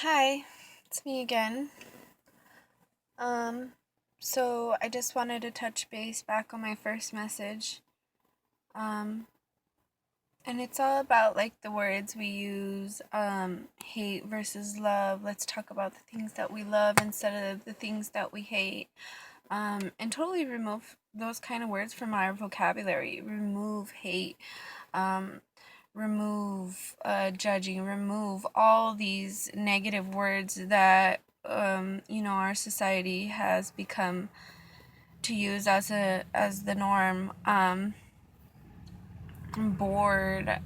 Hi, it's me again. Um, so I just wanted to touch base back on my first message. Um, and it's all about like the words we use, hate versus love. Let's talk about the things that we love instead of the things that we hate. And totally remove those kind of words from our vocabulary. Remove hate. Um, remove judging, remove all these negative words that our society has become to use as the norm. Bored.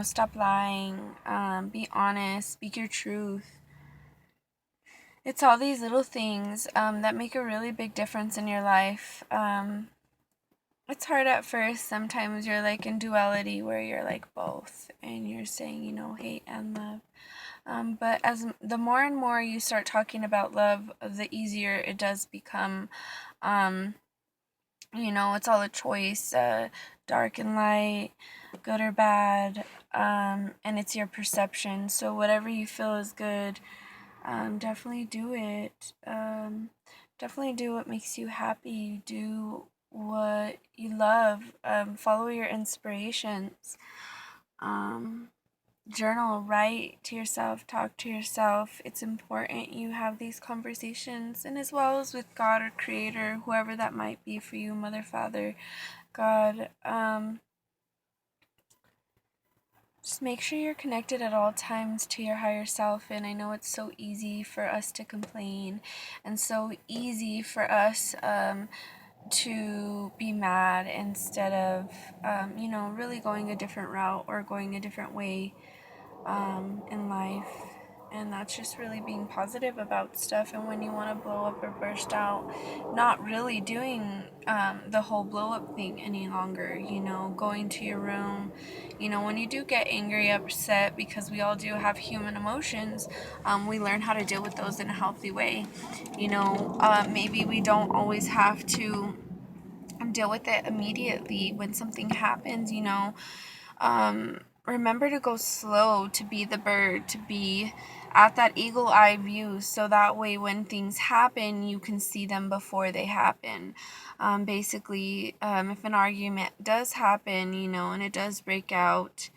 Stop lying. Be honest. Speak your truth. It's all these little things that make a really big difference in your life. It's hard at first. Sometimes you're like in duality where you're like both and you're saying, hate and love. But as the more and more you start talking about love, the easier it does become. Um, it's all a choice, dark and light, good or bad, and it's your perception. So whatever you feel is good, definitely do it. Definitely do what makes you happy. Do what you love. Follow your inspirations. Um, Journal, write to yourself, talk to yourself. It's important you have these conversations, and as well as with God or Creator, whoever that might be for you, Mother, Father, God. Just make sure you're connected at all times to your higher self. And I know it's so easy for us to complain and so easy for us to be mad instead of, really going a different route or going a different way in life. And that's just really being positive about stuff. And when you want to blow up or burst out, not really doing the whole blow up thing any longer, going to your room. When you do get angry, upset, because we all do have human emotions, we learn how to deal with those in a healthy way. Maybe we don't always have to deal with it immediately when something happens, remember to go slow, to be the bird, to be at that eagle eye view, so that way when things happen, you can see them before they happen. Basically, if an argument does happen, and it does break out,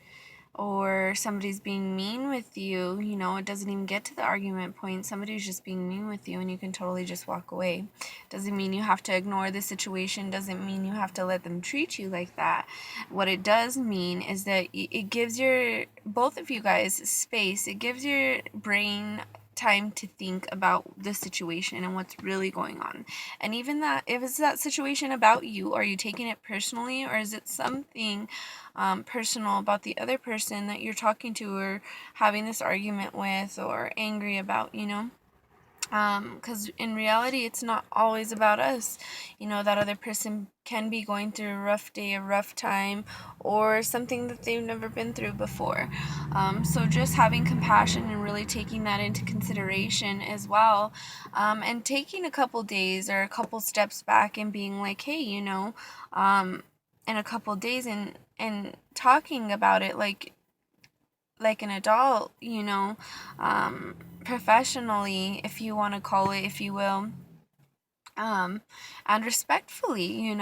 or somebody's being mean with you, it doesn't even get to the argument point. Somebody's just being mean with you, and you can totally just walk away. Doesn't mean you have to ignore the situation, doesn't mean you have to let them treat you like that. What it does mean is that it gives your both of you guys space, it gives your brain time to think about the situation and what's really going on. And even that, if it's that situation about you, are you taking it personally, or is it something personal about the other person that you're talking to or having this argument with or angry about, because in reality it's not always about us. That other person can be going through a rough day, a rough time, or something that they've never been through before. So just having compassion and really taking that into consideration as well, and taking a couple days or a couple steps back and being like, hey, in a couple days, and talking about it like an adult, professionally, if you want to call it, if you will, um, and respectfully,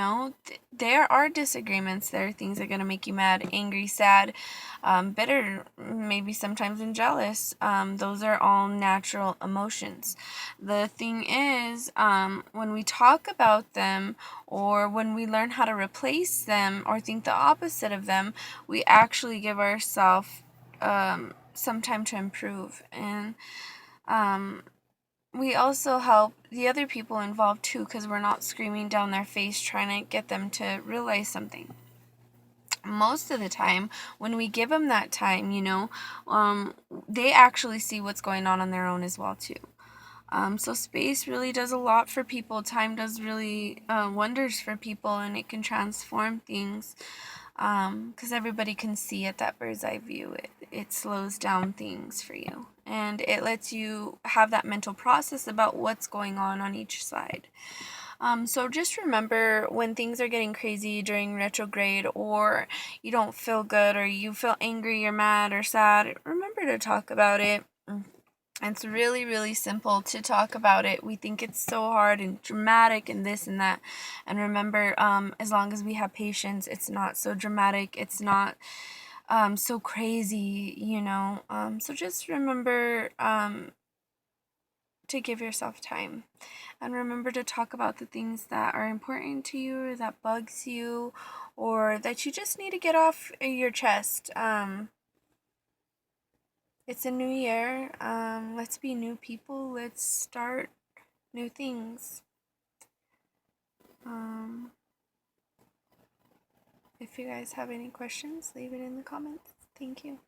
there are disagreements. There are things that are going to make you mad, angry, sad, bitter, maybe sometimes and jealous. Those are all natural emotions. The thing is, when we talk about them, or when we learn how to replace them or think the opposite of them, we actually give ourselves some time to improve. And we also help the other people involved too, because we're not screaming down their face trying to get them to realize something. Most of the time, when we give them that time, they actually see what's going on their own as well too. So space really does a lot for people. Time does really wonders for people, and it can transform things, because everybody can see at that bird's eye view. It slows down things for you, and it lets you have that mental process about what's going on each side. So just remember, when things are getting crazy during retrograde, or you don't feel good, or you feel angry, you're mad or sad, remember to talk about it. It's really, really simple to talk about it. We think it's so hard and dramatic and this and that. And remember, as long as we have patience, it's not so dramatic. It's not so crazy, you know. So just remember to give yourself time. And remember to talk about the things that are important to you or that bugs you or that you just need to get off your chest. It's a new year. Let's be new people. Let's start new things. If you guys have any questions, leave it in the comments. Thank you.